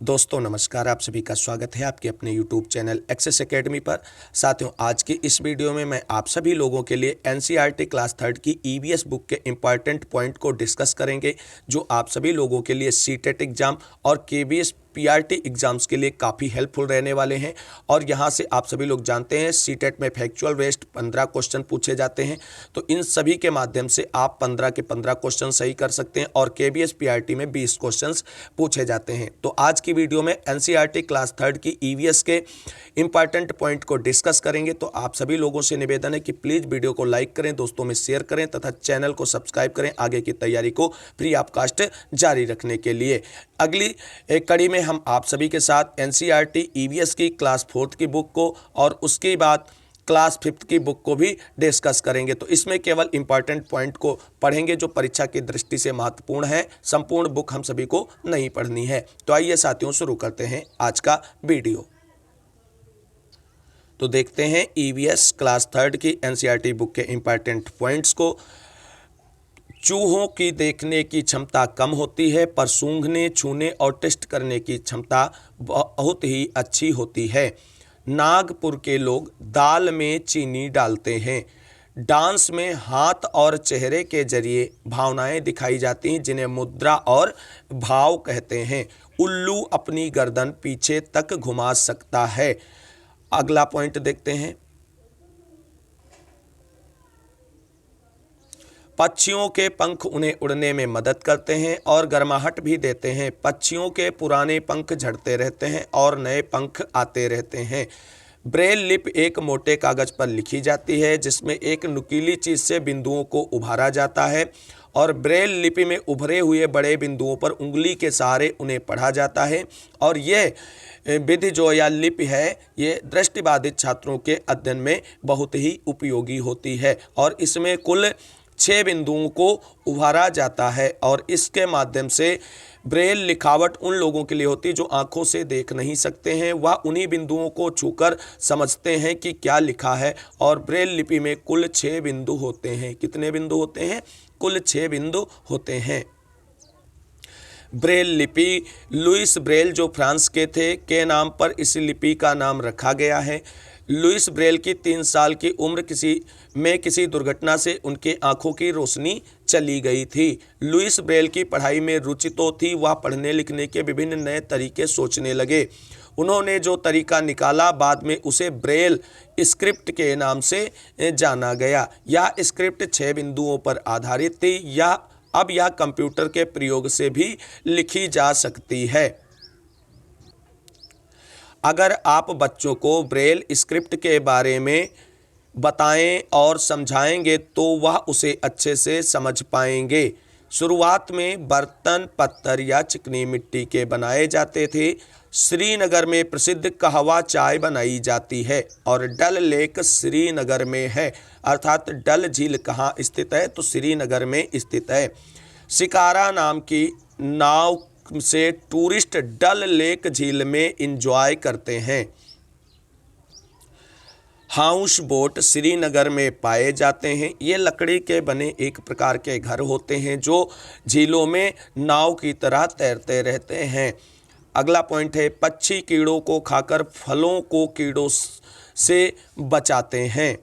दोस्तों नमस्कार, आप सभी का स्वागत है आपके अपने YouTube चैनल एक्सेस एकेडमी पर। साथियों, आज की इस वीडियो में मैं आप सभी लोगों के लिए एनसीईआरटी क्लास 3 की ईवीएस बुक के इम्पॉर्टेंट पॉइंट को डिस्कस करेंगे, जो आप सभी लोगों के लिए सीटेट एग्जाम और केवीएस पीआरटी एग्जाम्स के लिए काफ़ी हेल्पफुल रहने वाले हैं। और यहाँ से आप सभी लोग जानते हैं सीटेट में फैक्चुअल बेस्ड 15 क्वेश्चन पूछे जाते हैं, तो इन सभी के माध्यम से आप 15 के 15 क्वेश्चन सही कर सकते हैं और केवीएस पीआरटी में 20 क्वेश्चंस पूछे जाते हैं। तो आज की वीडियो में एनसीईआरटी क्लास 3 की ईवीएस के इंपॉर्टेंट पॉइंट को डिस्कस करेंगे। तो आप सभी लोगों से निवेदन है कि प्लीज़ वीडियो को लाइक करें, दोस्तों में शेयर करें तथा चैनल को सब्सक्राइब करें आगे की तैयारी को फ्री ऑफ कास्ट जारी रखने के लिए। अगली एक कड़ी में हम आप सभी के साथ एनसीईआरटी ईवीएस की क्लास 4 की बुक को और उसके बाद क्लास 5 की बुक को भी डिस्कस करेंगे। तो इसमें केवल इंपॉर्टेंट पॉइंट को पढ़ेंगे जो परीक्षा की दृष्टि से महत्वपूर्ण है। संपूर्ण बुक हम सभी को नहीं पढ़नी है। तो आइए साथियों, शुरू करते हैं आज का वीडियो। तो देखते हैं ईवीएस क्लास 3 की एनसीईआरटी बुक के इंपॉर्टेंट पॉइंट्स को। चूहों की देखने की क्षमता कम होती है, पर सूंघने, छूने और टेस्ट करने की क्षमता बहुत ही अच्छी होती है। नागपुर के लोग दाल में चीनी डालते हैं। डांस में हाथ और चेहरे के जरिए भावनाएं दिखाई जाती हैं, जिन्हें मुद्रा और भाव कहते हैं। उल्लू अपनी गर्दन पीछे तक घुमा सकता है। अगला पॉइंट देखते हैं। पक्षियों के पंख उन्हें उड़ने में मदद करते हैं और गर्माहट भी देते हैं। पक्षियों के पुराने पंख झड़ते रहते हैं और नए पंख आते रहते हैं। ब्रेल लिपि एक मोटे कागज पर लिखी जाती है, जिसमें एक नुकीली चीज से बिंदुओं को उभारा जाता है और ब्रेल लिपि में उभरे हुए बड़े बिंदुओं पर उंगली के सहारे उन्हें पढ़ा जाता है। और यह विधि जो या लिपि है, ये दृष्टिबाधित छात्रों के अध्ययन में बहुत ही उपयोगी होती है और इसमें कुल 6 बिंदुओं को उभारा जाता है और इसके माध्यम से ब्रेल लिखावट उन लोगों के लिए होती है जो आंखों से देख नहीं सकते हैं। वह उन्हीं बिंदुओं को छूकर समझते हैं कि क्या लिखा है। और ब्रेल लिपि में कुल 6 बिंदु होते हैं। कितने बिंदु होते हैं? कुल 6 बिंदु होते हैं। ब्रेल लिपि लुइस ब्रेल जो फ्रांस के नाम पर इस लिपि का नाम रखा गया है। लुइस ब्रेल की 3 साल की उम्र किसी दुर्घटना से उनके आंखों की रोशनी चली गई थी। लुइस ब्रेल की पढ़ाई में रुचि तो थी, वह पढ़ने लिखने के विभिन्न नए तरीके सोचने लगे। उन्होंने जो तरीका निकाला, बाद में उसे ब्रेल स्क्रिप्ट के नाम से जाना गया। यह स्क्रिप्ट 6 बिंदुओं पर आधारित थी। अब यह कंप्यूटर के प्रयोग से भी लिखी जा सकती है। अगर आप बच्चों को ब्रेल स्क्रिप्ट के बारे में बताएं और समझाएंगे तो वह उसे अच्छे से समझ पाएंगे। शुरुआत में बर्तन पत्थर या चिकनी मिट्टी के बनाए जाते थे। श्रीनगर में प्रसिद्ध कहवा चाय बनाई जाती है और डल लेक श्रीनगर में है। अर्थात डल झील कहाँ स्थित है? तो श्रीनगर में स्थित है। शिकारा नाम की नाव से टूरिस्ट डल लेक झील में एंजॉय करते हैं। हाउस बोट श्रीनगर में पाए जाते हैं। ये लकड़ी के बने एक प्रकार के घर होते हैं जो झीलों में नाव की तरह तैरते रहते हैं। अगला पॉइंट है, पक्षी कीड़ों को खाकर फलों को कीड़ों से बचाते हैं।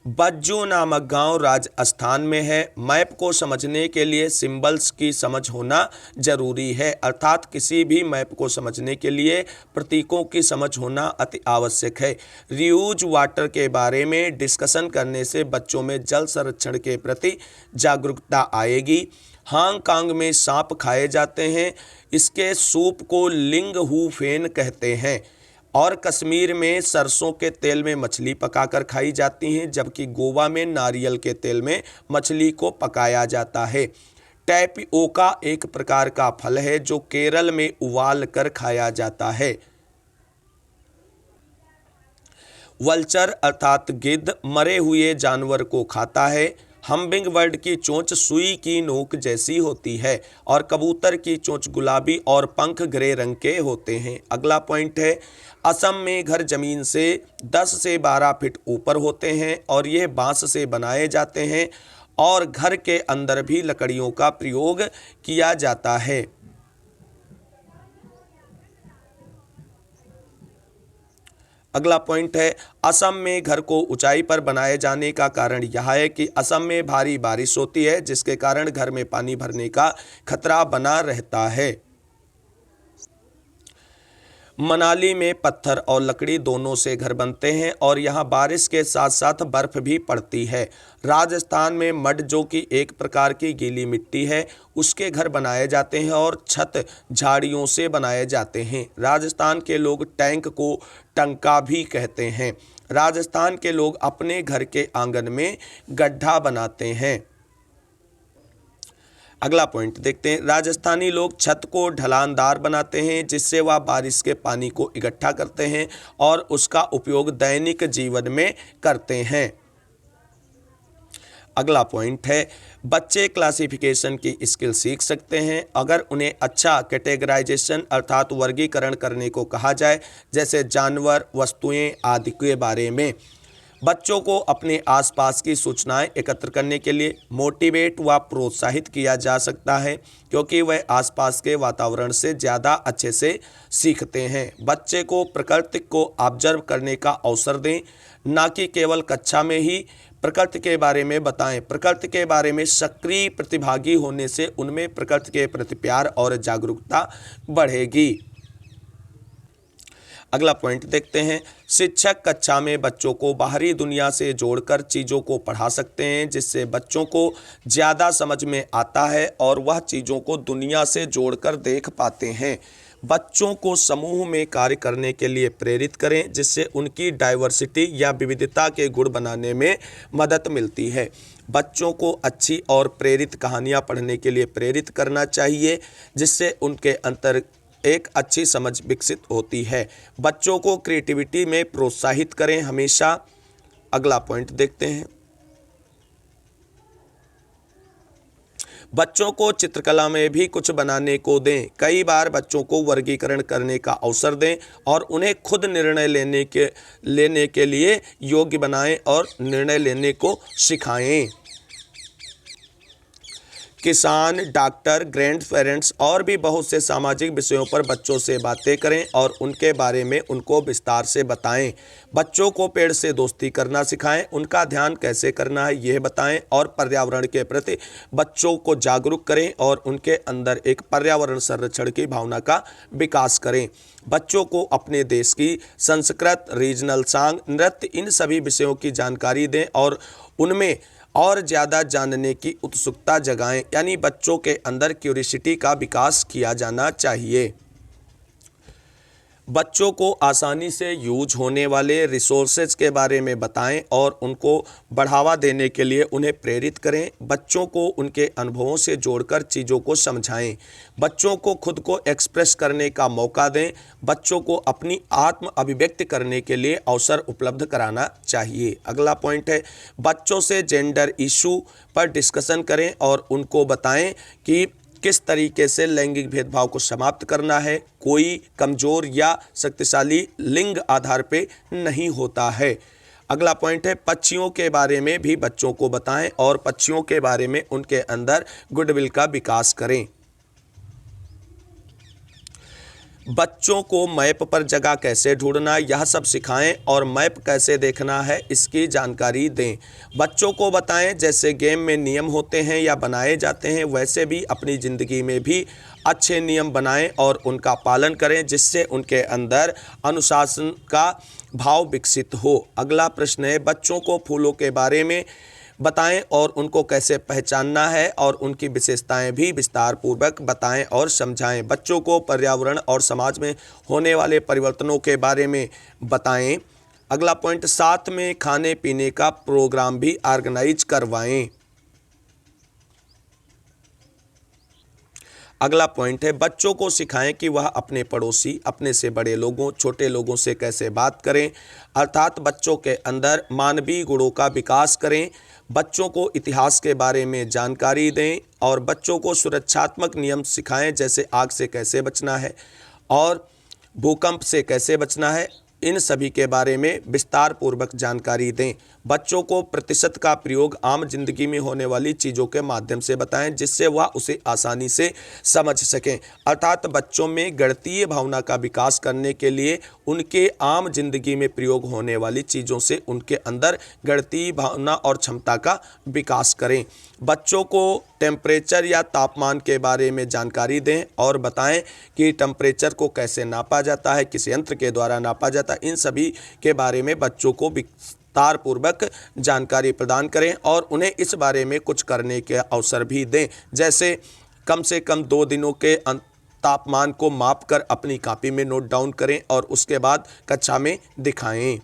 बज्जू नामक गांव राजस्थान में है। मैप को समझने के लिए सिंबल्स की समझ होना जरूरी है। अर्थात किसी भी मैप को समझने के लिए प्रतीकों की समझ होना अति आवश्यक है। रीयूज वाटर के बारे में डिस्कशन करने से बच्चों में जल संरक्षण के प्रति जागरूकता आएगी। हांगकांग में सांप खाए जाते हैं। इसके सूप को लिंग हू फेन कहते हैं। और कश्मीर में सरसों के तेल में मछली पकाकर खाई जाती हैं, जबकि गोवा में नारियल के तेल में मछली को पकाया जाता है। टैपिओका एक प्रकार का फल है जो केरल में उबाल कर खाया जाता है। वल्चर अर्थात गिद्ध मरे हुए जानवर को खाता है। हम्बिंग बर्ड की चोंच सुई की नोक जैसी होती है और कबूतर की चोंच गुलाबी और पंख ग्रे रंग के होते हैं। अगला पॉइंट है, असम में घर जमीन से 10 से 12 फीट ऊपर होते हैं और ये बांस से बनाए जाते हैं और घर के अंदर भी लकड़ियों का प्रयोग किया जाता है। अगला पॉइंट है, असम में घर को ऊंचाई पर बनाए जाने का कारण यह है कि असम में भारी बारिश होती है, जिसके कारण घर में पानी भरने का खतरा बना रहता है। मनाली में पत्थर और लकड़ी दोनों से घर बनते हैं और यहाँ बारिश के साथ साथ बर्फ भी पड़ती है। राजस्थान में मड, जो कि एक प्रकार की गीली मिट्टी है, उसके घर बनाए जाते हैं और छत झाड़ियों से बनाए जाते हैं। राजस्थान के लोग टैंक को टंका भी कहते हैं। राजस्थान के लोग अपने घर के आंगन में गड्ढा बनाते हैं। अगला पॉइंट देखते हैं, राजस्थानी लोग छत को ढलानदार बनाते हैं, जिससे वह बारिश के पानी को इकट्ठा करते हैं और उसका उपयोग दैनिक जीवन में करते हैं। अगला पॉइंट है, बच्चे क्लासिफिकेशन की स्किल सीख सकते हैं अगर उन्हें अच्छा कैटेगराइजेशन अर्थात वर्गीकरण करने को कहा जाए, जैसे जानवर, वस्तुएं आदि के बारे में। बच्चों को अपने आसपास की सूचनाएं एकत्र करने के लिए मोटिवेट व प्रोत्साहित किया जा सकता है, क्योंकि वह आसपास के वातावरण से ज़्यादा अच्छे से सीखते हैं। बच्चे को प्रकृति को ऑब्जर्व करने का अवसर दें, ना कि केवल कक्षा में ही प्रकृति के बारे में बताएं। प्रकृति के बारे में सक्रिय प्रतिभागी होने से उनमें प्रकृति के प्रति प्यार और जागरूकता बढ़ेगी। अगला पॉइंट देखते हैं, शिक्षक कक्षा में बच्चों को बाहरी दुनिया से जोड़कर चीज़ों को पढ़ा सकते हैं, जिससे बच्चों को ज़्यादा समझ में आता है और वह चीज़ों को दुनिया से जोड़कर देख पाते हैं। बच्चों को समूह में कार्य करने के लिए प्रेरित करें, जिससे उनकी डाइवर्सिटी या विविधता के गुण बनाने में मदद मिलती है। बच्चों को अच्छी और प्रेरित कहानियाँ पढ़ने के लिए प्रेरित करना चाहिए, जिससे उनके अंदर एक अच्छी समझ विकसित होती है। बच्चों को क्रिएटिविटी में प्रोत्साहित करें हमेशा। अगला पॉइंट देखते हैं, बच्चों को चित्रकला में भी कुछ बनाने को दें। कई बार बच्चों को वर्गीकरण करने का अवसर दें और उन्हें खुद निर्णय लेने के लिए योग्य बनाएं और निर्णय लेने को सिखाएं। किसान, डॉक्टर, ग्रैंड पेरेंट्स और भी बहुत से सामाजिक विषयों पर बच्चों से बातें करें और उनके बारे में उनको विस्तार से बताएं। बच्चों को पेड़ से दोस्ती करना सिखाएं, उनका ध्यान कैसे करना है यह बताएं और पर्यावरण के प्रति बच्चों को जागरूक करें और उनके अंदर एक पर्यावरण संरक्षण की भावना का विकास करें। बच्चों को अपने देश की संस्कृत, रीजनल सॉन्ग, नृत्य, इन सभी विषयों की जानकारी दें और उनमें और ज़्यादा जानने की उत्सुकता जगाएं, यानी बच्चों के अंदर क्यूरियोसिटी का विकास किया जाना चाहिए। बच्चों को आसानी से यूज होने वाले रिसोर्सेज के बारे में बताएं और उनको बढ़ावा देने के लिए उन्हें प्रेरित करें। बच्चों को उनके अनुभवों से जोड़कर चीज़ों को समझाएं। बच्चों को खुद को एक्सप्रेस करने का मौका दें। बच्चों को अपनी आत्म अभिव्यक्ति करने के लिए अवसर उपलब्ध कराना चाहिए। अगला पॉइंट है, बच्चों से जेंडर इशू पर डिस्कशन करें और उनको बताएं कि किस तरीके से लैंगिक भेदभाव को समाप्त करना है। कोई कमज़ोर या शक्तिशाली लिंग आधार पे नहीं होता है। अगला पॉइंट है, पक्षियों के बारे में भी बच्चों को बताएं और पक्षियों के बारे में उनके अंदर गुडविल का विकास करें। बच्चों को मैप पर जगह कैसे ढूंढना यह सब सिखाएं और मैप कैसे देखना है इसकी जानकारी दें। बच्चों को बताएं जैसे गेम में नियम होते हैं या बनाए जाते हैं, वैसे भी अपनी ज़िंदगी में भी अच्छे नियम बनाएं और उनका पालन करें, जिससे उनके अंदर अनुशासन का भाव विकसित हो। अगला प्रश्न है, बच्चों को फूलों के बारे में बताएं और उनको कैसे पहचानना है और उनकी विशेषताएं भी विस्तार पूर्वक बताएं और समझाएं। बच्चों को पर्यावरण और समाज में होने वाले परिवर्तनों के बारे में बताएं। अगला पॉइंट, साथ में खाने पीने का प्रोग्राम भी ऑर्गेनाइज करवाएं। अगला पॉइंट है, बच्चों को सिखाएं कि वह अपने पड़ोसी, अपने से बड़े लोगों, छोटे लोगों से कैसे बात करें, अर्थात बच्चों के अंदर मानवीय गुणों का विकास करें। बच्चों को इतिहास के बारे में जानकारी दें और बच्चों को सुरक्षात्मक नियम सिखाएं, जैसे आग से कैसे बचना है और भूकंप से कैसे बचना है। इन सभी के बारे में विस्तार पूर्वक जानकारी दें। बच्चों को प्रतिशत का प्रयोग आम जिंदगी में होने वाली चीज़ों के माध्यम से बताएं जिससे वह उसे आसानी से समझ सकें। अर्थात बच्चों में गणितीय भावना का विकास करने के लिए उनके आम जिंदगी में प्रयोग होने वाली चीज़ों से उनके अंदर गणितीय भावना और क्षमता का विकास करें। बच्चों को टेम्परेचर या तापमान के बारे में जानकारी दें और बताएं कि टेम्परेचर को कैसे नापा जाता है, किस यंत्र के द्वारा नापा जाता है। इन सभी के बारे में बच्चों को विस्तारपूर्वक जानकारी प्रदान करें और उन्हें इस बारे में कुछ करने के अवसर भी दें, जैसे कम से कम 2 दिनों के तापमान को मापकर अपनी कॉपी में नोट डाउन करें और उसके बाद कक्षा में दिखाएं।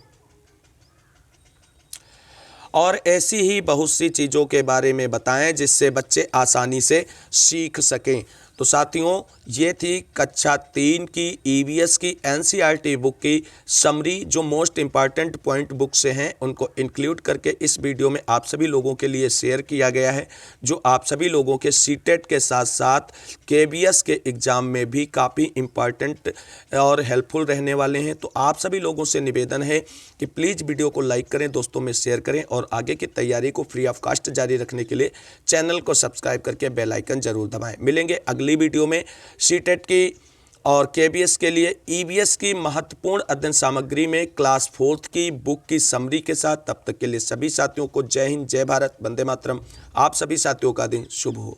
और ऐसी ही बहुत सी चीज़ों के बारे में बताएं जिससे बच्चे आसानी से सीख सकें। तो साथियों, ये थी कक्षा 3 की ईवीएस की एनसीईआरटी बुक की समरी, जो मोस्ट इम्पॉर्टेंट पॉइंट बुक से हैं उनको इंक्लूड करके इस वीडियो में आप सभी लोगों के लिए शेयर किया गया है, जो आप सभी लोगों के सीटेट के साथ साथ केबीएस के एग्ज़ाम में भी काफ़ी इम्पॉर्टेंट और हेल्पफुल रहने वाले हैं। तो आप सभी लोगों से निवेदन है कि प्लीज़ वीडियो को लाइक करें, दोस्तों में शेयर करें और आगे की तैयारी को फ्री ऑफ कॉस्ट जारी रखने के लिए चैनल को सब्सक्राइब करके बेल आइकन जरूर दबाएं। मिलेंगे अगली वीडियो में सीटेट की और केबीएस के लिए ईवीएस की महत्वपूर्ण अध्ययन सामग्री में क्लास 4 की बुक की समरी के साथ। तब तक के लिए सभी साथियों को जय हिंद, जय भारत, वंदे मातरम। आप सभी साथियों का दिन शुभ हो।